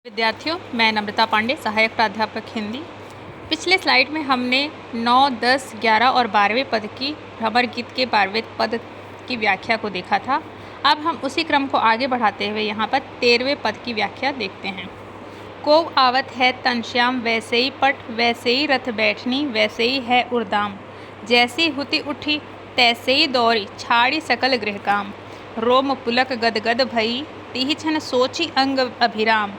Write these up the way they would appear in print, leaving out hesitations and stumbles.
विद्यार्थियों, मैं नम्रता पांडे, सहायक प्राध्यापक हिंदी। पिछले स्लाइड में हमने 9, 10, 11 और 12वें पद की भ्रमर गीत के 12वें पद की व्याख्या को देखा था। अब हम उसी क्रम को आगे बढ़ाते हुए यहाँ पर 13वें पद की व्याख्या देखते हैं। को आवत है तनश्याम, वैसे ही पट, वैसे ही रथ बैठनी, वैसे ही है उर्दाम। जैसी हुति उठी, तैसे ही दौरी, छाड़ी सकल गृह काम। रोम पुलक गदगद भई, तिहि छन सोची अंग अभिराम।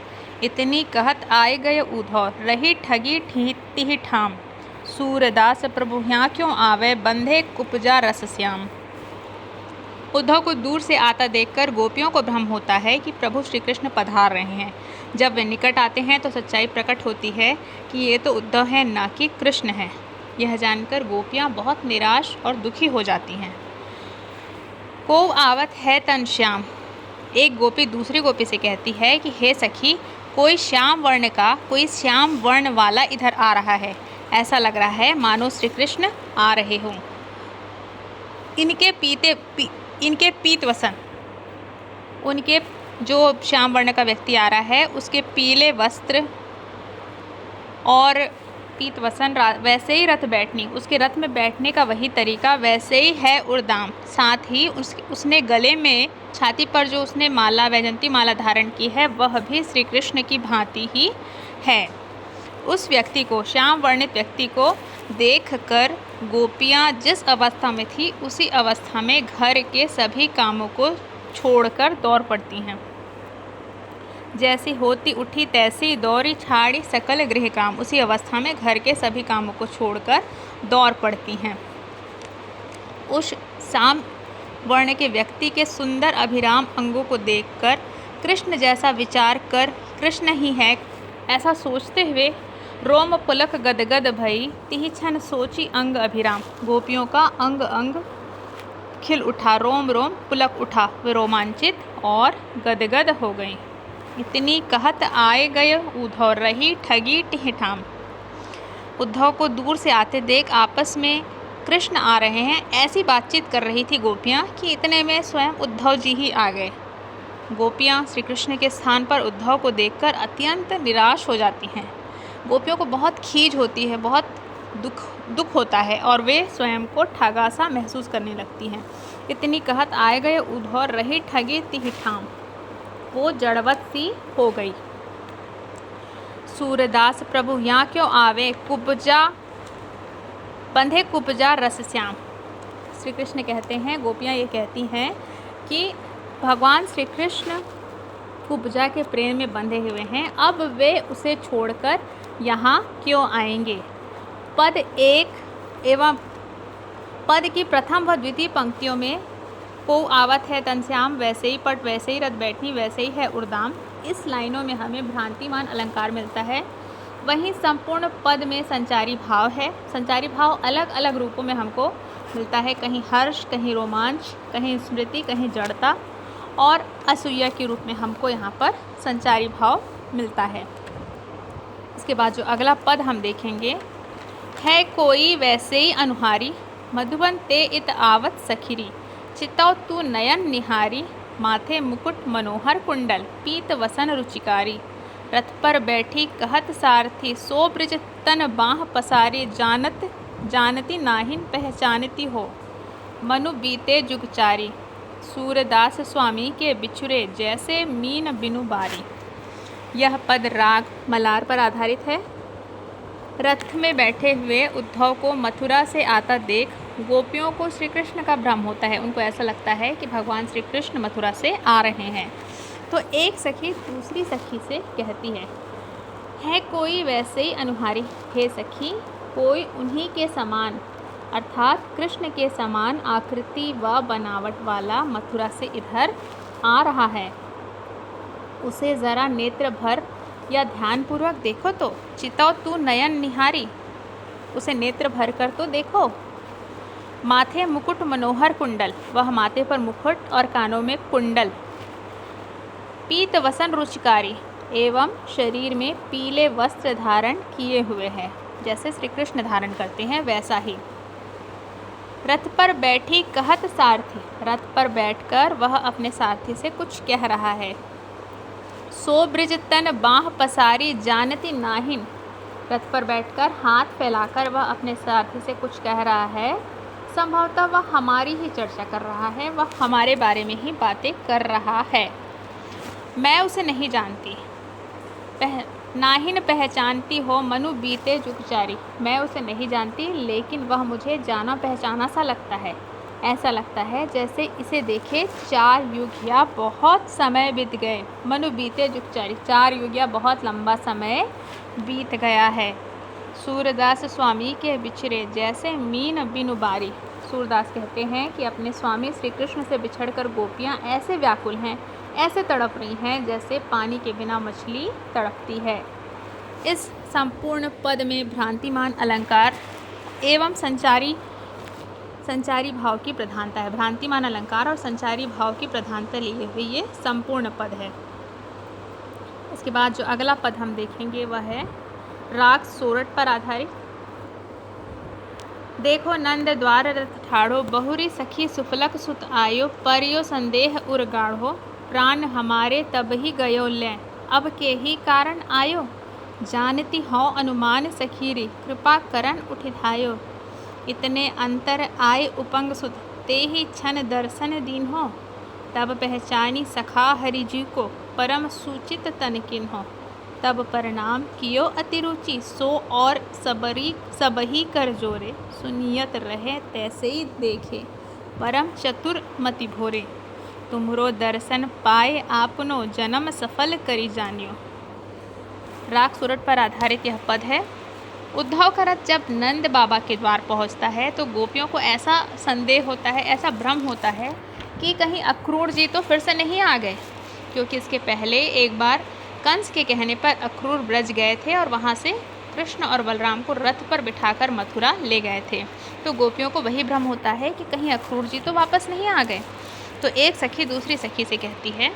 इतनी कहत आए गए उधौ, रही ठगी तिहि ठाम। सूरदास प्रभु यहाँ क्यों आवे, बंधे कुपजा रस श्याम। उद्धव को दूर से आता देखकर गोपियों को भ्रम होता है कि प्रभु श्री कृष्ण पधार रहे हैं। जब वे निकट आते हैं तो सच्चाई प्रकट होती है कि ये तो उद्धव हैं, ना कि कृष्ण हैं। यह जानकर गोपियाँ बहुत निराश और दुखी हो जाती हैं। को आवत है तनश्याम। एक गोपी दूसरी गोपी से कहती है कि हे सखी, कोई श्याम वर्ण वाला इधर आ रहा है। ऐसा लग रहा है मानो श्री कृष्ण आ रहे हों। इनके पीत वसन, उनके जो श्याम वर्ण का व्यक्ति आ रहा है उसके पीले वस्त्र और पीत वसन, वैसे ही रथ बैठनी, उसके रथ में बैठने का वही तरीका, वैसे ही है उर्दाम। साथ ही उसने गले में, छाती पर जो उसने माला, वैजंती माला धारण की है, वह भी श्री कृष्ण की भांति ही है। उस व्यक्ति को, श्याम वर्णित व्यक्ति को देखकर गोपियाँ जिस अवस्था में थी उसी अवस्था में घर के सभी कामों को छोड़कर दौड़ पड़ती हैं। जैसी होती उठी तैसी दौड़ी, छाड़ी सकल गृह काम। उसी अवस्था में घर के सभी कामों को छोड़कर दौड़ पड़ती हैं। उस साम वर्ण के व्यक्ति के सुंदर अभिराम अंगों को देखकर कृष्ण जैसा विचार कर, कृष्ण ही है ऐसा सोचते हुए, रोम पुलक गदगद भई, तिहि छन सोची अंग अभिराम। गोपियों का अंग अंग खिल उठा, रोम रोम पुलक उठा, वे रोमांचित और गदगद हो गई। इतनी कहत आए गए उद्धव, रही ठगी तिहि ठाम। उद्धव को दूर से आते देख आपस में कृष्ण आ रहे हैं ऐसी बातचीत कर रही थी गोपियाँ कि इतने में स्वयं उद्धव जी ही आ गए। गोपियाँ श्री कृष्ण के स्थान पर उद्धव को देखकर अत्यंत निराश हो जाती हैं। गोपियों को बहुत खीज होती है, बहुत दुख होता है और वे स्वयं को ठगा सा महसूस करने लगती हैं। इतनी कहत आए गए उद्धव, रही ठगी तिहि ठाम। वो जड़वत सी हो गई। सूरदास प्रभु यहाँ क्यों आवे, बंधे कुपजा रस श्याम। श्री कृष्ण कहते हैं, गोपियाँ ये कहती हैं कि भगवान श्री कृष्ण कुब्जा के प्रेम में बंधे हुए हैं, अब वे उसे छोड़कर यहाँ क्यों आएंगे। पद 1 एवं पद की प्रथम व द्वितीय पंक्तियों में को आवत है तनश्याम, वैसे ही पट, वैसे ही रथ बैठनी, वैसे ही है उर्दाम, इस लाइनों में हमें भ्रांतिमान अलंकार मिलता है। वहीं संपूर्ण पद में संचारी भाव है। संचारी भाव अलग अलग रूपों में हमको मिलता है, कहीं हर्ष, कहीं रोमांच, कहीं स्मृति, कहीं जड़ता और असूया के रूप में हमको यहाँ पर संचारी भाव मिलता है। इसके बाद जो अगला पद हम देखेंगे, है कोई वैसे ही अनुहारी, मधुबन ते इत आवत सखिरी। चितौ तू नयन निहारी, माथे मुकुट मनोहर कुंडल, पीत वसन रुचिकारी। रथ पर बैठी कहत सारथी, सो ब्रिज तन बाह पसारी। जानती नाहिन पहचानती हो, मनु बीते जुगचारी। सूरदास स्वामी के बिछुरे, जैसे मीन बिनु बारी। यह पद राग मलार पर आधारित है। रथ में बैठे हुए उद्धव को मथुरा से आता देख गोपियों को श्री कृष्ण का भ्रम होता है। उनको ऐसा लगता है कि भगवान श्री कृष्ण मथुरा से आ रहे हैं। तो एक सखी दूसरी सखी से कहती है कोई वैसे ही अनुहारी, हे सखी, कोई उन्हीं के समान अर्थात कृष्ण के समान आकृति व बनावट वाला मथुरा से इधर आ रहा है। उसे ज़रा नेत्र भर या ध्यानपूर्वक देखो तो। चितौ तू नयन निहारी, उसे नेत्र भर कर तो देखो। माथे मुकुट मनोहर कुंडल, वह माथे पर मुकुट और कानों में कुंडल। पीत वसन रुचिकारी, एवं शरीर में पीले वस्त्र धारण किए हुए हैं, जैसे श्री कृष्ण धारण करते हैं वैसा ही। रथ पर बैठी कहत सारथी, रथ पर बैठकर वह अपने सारथी से कुछ कह रहा है। सो ब्रिज तन बाँह पसारी जानती नाहिन। रथ पर बैठकर हाथ फैलाकर वह अपने सारथी से कुछ कह रहा है। संभवतः वह हमारी ही चर्चा कर रहा है, वह हमारे बारे में ही बातें कर रहा है। मैं उसे नहीं जानती, नाहिन पहचानती हो मनु बीते जुगचारी। मैं उसे नहीं जानती, लेकिन वह मुझे जाना पहचाना सा लगता है। ऐसा लगता है जैसे इसे देखे 4 युग या बहुत समय बीत गए। मनु बीते जुगचारी, 4 युग या बहुत लंबा समय बीत गया है। सूरदास स्वामी के बिछड़े जैसे मीन बिनु बारी। सूरदास कहते हैं कि अपने स्वामी श्री कृष्ण से बिछड़कर गोपियाँ ऐसे व्याकुल हैं, ऐसे तड़प रही हैं जैसे पानी के बिना मछली तड़पती है। इस संपूर्ण पद में भ्रांतिमान अलंकार एवं संचारी भाव की प्रधानता है। भ्रांतिमान अलंकार और संचारी भाव की प्रधानता लिए हुए ये संपूर्ण पद है। इसके बाद जो अगला पद हम देखेंगे वह है राग सोरठ पर आधारित। देखो नंद द्वार रथ ठाड़ो, बहुरी सखी सुफलक सुत आयो, परियो संदेह उर गाढ़ो, प्राण हमारे तब ही गयो ले, अब के ही कारण आयो, जानती हो अनुमान सखीरी, कृपा करन उठिधायो, इतने अंतर आए उपंग सुत, ते ही क्षण दर्शन दीन हो, तब पहचानी सखा हरिजी को, परम सूचित तनकिन हो, तब प्रणाम कियो अतिरुचि, सो और सबही कर जोरे, सुनियत रहे तैसे ही देखे, परम चतुर मति भोरे, तुमरो दर्शन पाए आपनो, जन्म सफल करी जानियो। राग सोरठ पर आधारित यह पद है। उद्धव का रथ जब नंद बाबा के द्वार पहुंचता है तो गोपियों को ऐसा संदेह होता है, ऐसा भ्रम होता है कि कहीं अक्रूर जी तो फिर से नहीं आ गए, क्योंकि इसके पहले एक बार कंस के कहने पर अक्रूर ब्रज गए थे और वहाँ से कृष्ण और बलराम को रथ पर बिठाकर मथुरा ले गए थे। तो गोपियों को वही भ्रम होता है कि कहीं अक्रूर जी तो वापस नहीं आ गए। तो एक सखी दूसरी सखी से कहती है,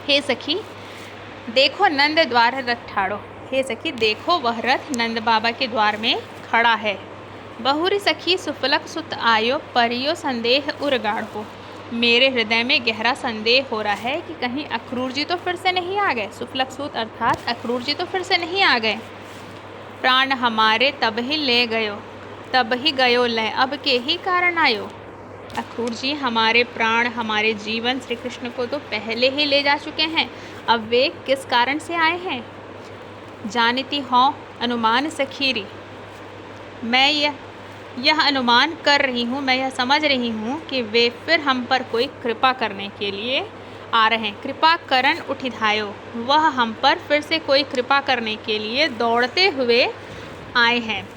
हे सखी देखो नंद द्वार रथ ठाड़ो, हे सखी देखो वह रथ नंद बाबा के द्वार में खड़ा है। बहुरी सखी सुफलक सुत आयो, परियो संदेह उर गाढ़ो, मेरे हृदय में गहरा संदेह हो रहा है कि कहीं अक्रूर जी तो फिर से नहीं आ गए। सुफलक सूत अर्थात अक्रूर जी तो फिर से नहीं आ गए। प्राण हमारे तब ही ले गयो, तब ही गयो ले, अब के ही कारण आयो। अक्रूर जी हमारे प्राण, हमारे जीवन श्री कृष्ण को तो पहले ही ले जा चुके हैं, अब वे किस कारण से आए हैं। जानती हो अनुमान सखीरी, मैं यह अनुमान कर रही हूँ, मैं यह समझ रही हूँ कि वे फिर हम पर कोई कृपा करने के लिए आ रहे हैं। कृपा करन उठिधायो, वह हम पर फिर से कोई कृपा करने के लिए दौड़ते हुए आए हैं।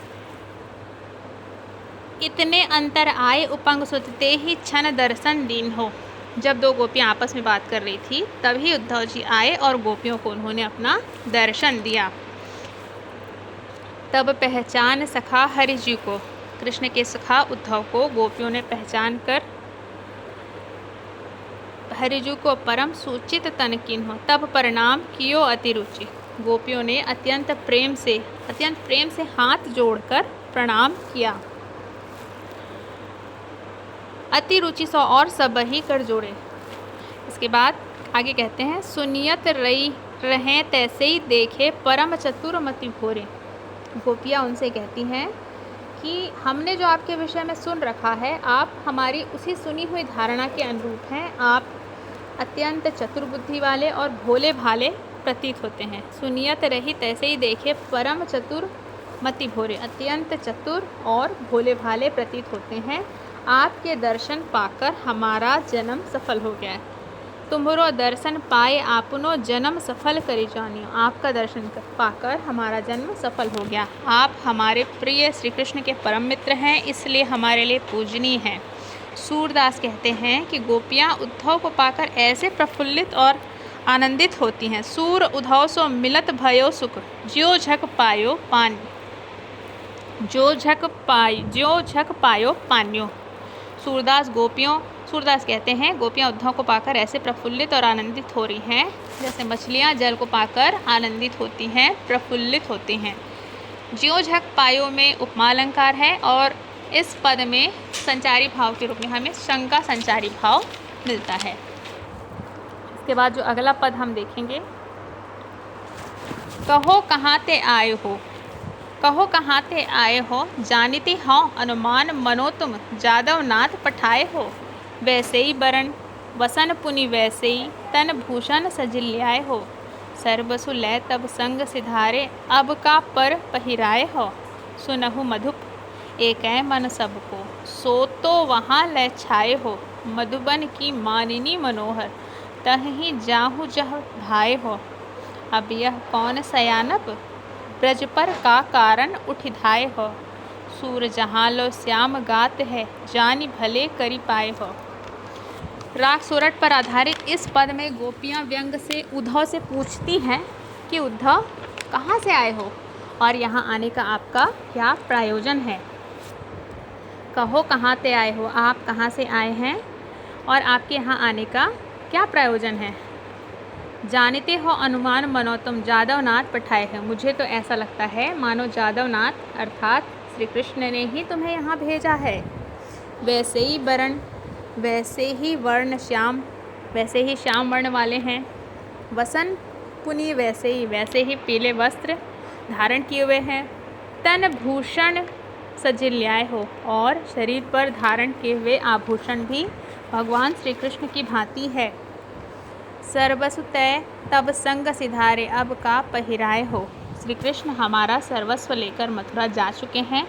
इतने अंतर आए उपंग सुतते ही क्षण दर्शन दीन हो। जब दो गोपियाँ आपस में बात कर रही थी तभी उद्धव जी आए और गोपियों को उन्होंने अपना दर्शन दिया। तब पहचान सखा हरि जी को, कृष्ण के सखा उद्धव को गोपियों ने पहचान कर हरिजू को परम सूचित तनकिन हो, तब प्रणाम कियो अतिरुचि, गोपियों ने अत्यंत प्रेम से हाथ जोड़कर प्रणाम किया। अतिरुचि सो और सब ही कर जोड़े। इसके बाद आगे कहते हैं, सुनियत रहें तैसे ही देखे, परम चतुर मति भोरे। गोपियाँ उनसे कहती हैं कि हमने जो आपके विषय में सुन रखा है, आप हमारी उसी सुनी हुई धारणा के अनुरूप हैं। आप अत्यंत चतुर बुद्धि वाले और भोले भाले प्रतीत होते हैं। सुनियत रही तैसे ही देखे, परम चतुर मति भोरे, अत्यंत चतुर और भोले भाले प्रतीत होते हैं। आपके दर्शन पाकर हमारा जन्म सफल हो गया है। तुम्हारो दर्शन पाए आपनो, जन्म सफल करी जानियो, आपका दर्शन पाकर हमारा जन्म सफल हो गया। आप हमारे प्रिय श्री कृष्ण के परम मित्र हैं, इसलिए हमारे लिए पूजनीय हैं। सूरदास कहते हैं कि गोपियाँ उद्धव को पाकर ऐसे प्रफुल्लित और आनंदित होती हैं। सूर उद्धव सो मिलत भयो सुख, ज्यो झक पायो पान्यो। सूरदास कहते हैं गोपियाँ उद्धव को पाकर ऐसे प्रफुल्लित और आनंदित हो रही हैं जैसे मछलियाँ जल को पाकर आनंदित होती हैं, प्रफुल्लित होती हैं। ज्यो झक पायो में उपमा अलंकार है और इस पद में संचारी भाव के रूप में हमें शंका संचारी भाव मिलता है। इसके बाद जो अगला पद हम देखेंगे, कहो कहाँ ते आए हो, कहो कहाँ ते आए हो, जानती हो अनुमान मनो तुम, जादव नाथ पठाए हो। वैसे ही बरन वसन पुनि वैसे ही, तन भूषण सजिल्याए हो। सर्वसु लय तब संग सिधारे, अब का पर पहिराए हो। सुनहु मधुप एकै मन सबको, सो तो वहाँ लय छाए हो। मधुबन की मानिनी मनोहर, तहि जाहु जह भाए हो। अब यह कौन सयानप, ब्रज पर का कारण उठिधाए हो। सूर जहाँ लो श्याम गात है, जानी भले करी पाए हो। राग सोरठ पर आधारित इस पद में गोपियाँ व्यंग से उद्धव से पूछती हैं कि उद्धव कहाँ से आए हो और यहाँ आने का आपका क्या प्रयोजन है। कहो कहाँ से आए हो, आप कहाँ से आए हैं और आपके यहाँ आने का क्या प्रयोजन है। जानते हो अनुमान मनो तुम, जादवनाथ पठाए हैं। मुझे तो ऐसा लगता है मानो जादवनाथ अर्थात श्री कृष्ण ने ही तुम्हें यहाँ भेजा है। वैसे ही वर्ण, वैसे ही वर्ण श्याम, वैसे ही श्याम वर्ण वाले हैं। वसन पुनि वैसे ही पीले वस्त्र धारण किए हुए हैं। तन भूषण सजिल्याए हो, और शरीर पर धारण किए हुए आभूषण भी भगवान श्री कृष्ण की भांति है। सर्वस्व तय तब संग सिधारे, अब का पहिराए हो। श्री कृष्ण हमारा सर्वस्व लेकर मथुरा जा चुके हैं।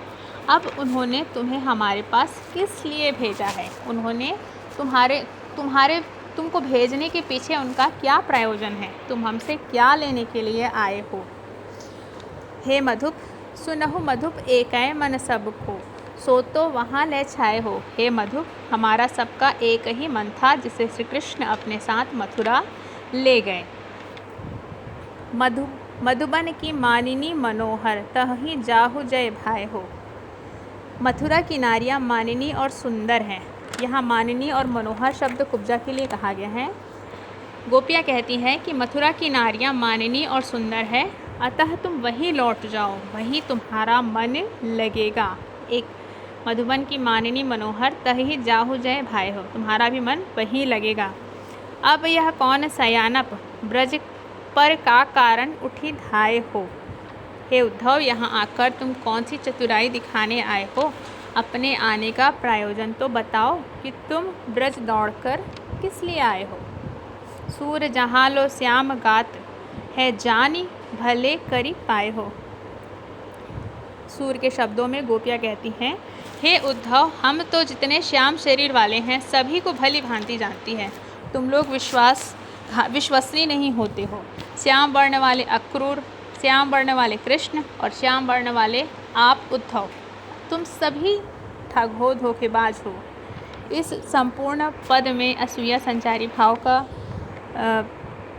अब उन्होंने तुम्हें हमारे पास किस लिए भेजा है, उन्होंने तुमको भेजने के पीछे उनका क्या प्रयोजन है, तुम हमसे क्या लेने के लिए आए हो। हे मधुप सुनहु मधुप एकै मन सबको, सो तो वहाँ ले छाए हो। हे मधुप, हमारा सबका एक ही मन था जिसे श्री कृष्ण अपने साथ मथुरा ले गए। मधुबन की मानिनी मनोहर, तहि जाहु जय भाई हो। मथुरा की नारियाँ मानिनी और सुंदर हैं। यहाँ मानिनी और मनोहर शब्द कुब्जा के लिए कहा गया है। गोपियाँ कहती हैं कि मथुरा की नारियाँ मानिनी और सुंदर है, अतः तुम वहीं लौट जाओ, वहीं तुम्हारा मन लगेगा। एक मधुबन की मानिनी मनोहर, तहि जाहु जय भाई हो, तुम्हारा भी मन वहीं लगेगा। अब यह कौन सयानप, ब्रज पर का कारण उठी धाए हो। हे उद्धव, यहाँ आकर तुम कौन सी चतुराई दिखाने आए हो, अपने आने का प्रयोजन तो बताओ कि तुम ब्रज दौड़कर किस लिए आए हो। सूर जहाँ लो श्याम गात है, जानी भले करी पाए हो। सूर के शब्दों में गोपियाँ कहती हैं, हे उद्धव, हम तो जितने श्याम शरीर वाले हैं सभी को भली भांति जानती है, तुम लोग विश्वसनीय नहीं होते हो। श्याम वर्ण वाले अक्रूर, श्याम वर्ण वाले कृष्ण और श्याम वर्ण वाले आप उद्धव, तुम सभी ठग हो, धोखेबाज हो। इस संपूर्ण पद में असूया संचारी भाव का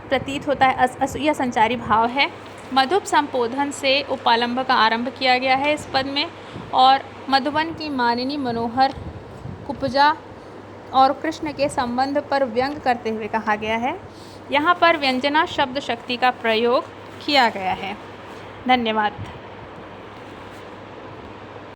प्रतीत होता है, असूया संचारी भाव है। मधुप संबोधन से उपालंब का आरंभ किया गया है इस पद में, और मधुबन की मानिनी मनोहर कुब्जा और कृष्ण के संबंध पर व्यंग करते हुए कहा गया है। यहाँ पर व्यंजना शब्द शक्ति का प्रयोग किया गया है। धन्यवाद।